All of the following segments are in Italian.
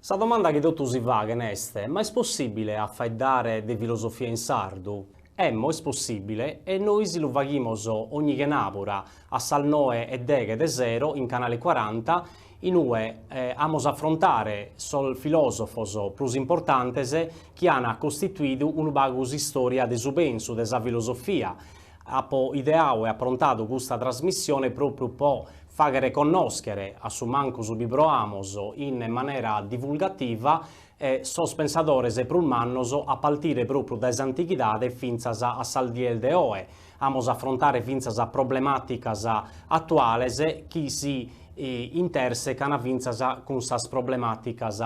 Sa domanda che tu si va, che neste, ma è possibile affaidare de filosofia in sardu? Emmo è possibile e noi si lo vaghimos ogni che napura a sal 9 e deghe de zero in canale 40 in ue amos affrontare sol filosofos plus importantes che hanno costituito un bagus storia de su pensu, de sa filosofia. Apo ideato e approntato questa trasmissione proprio per faghere conoscere a su manco su Bibroamos in maniera divulgativa sos pensadores e prulmannos a partire proprio da antichitade finzas a saldiel de oe. Amos affrontare finzas a problematicas attuales chi si intersecano finzas con sas problematicas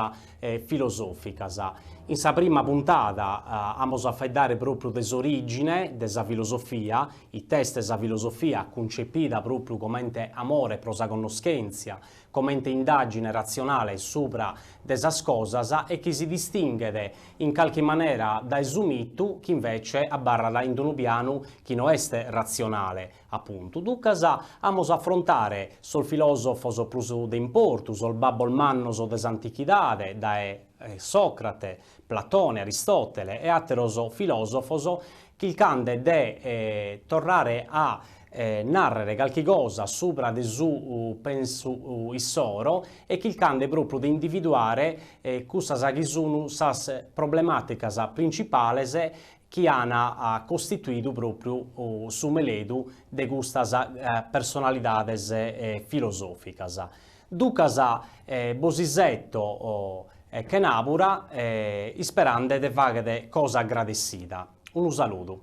filosoficas. In sa prima puntata amos a faedare proprio des origine desa filosofia, i test desa filosofia concepita proprio come amore pro sa conoscenza, come indagine razionale sopra desas cosas e che si distingue in qualche maniera da esumitu che invece abbarra in un piano che non è razionale, appunto. Ducas amos affrontare sol filosofos plus de importu, sol babol mannos des antichidade, da Socrate, Platone, Aristotele e atteros filosofos che il cande de tornare a narrare qualche cosa sopra de su pensu issoro e che il cande proprio di individuare cussas che sono sas problematicas principales che hanno costituito proprio su meledu de gustas personalidades filosoficas. Ducas bosisetto che nabura, sperando de fare cosa agradecida. Un saluto.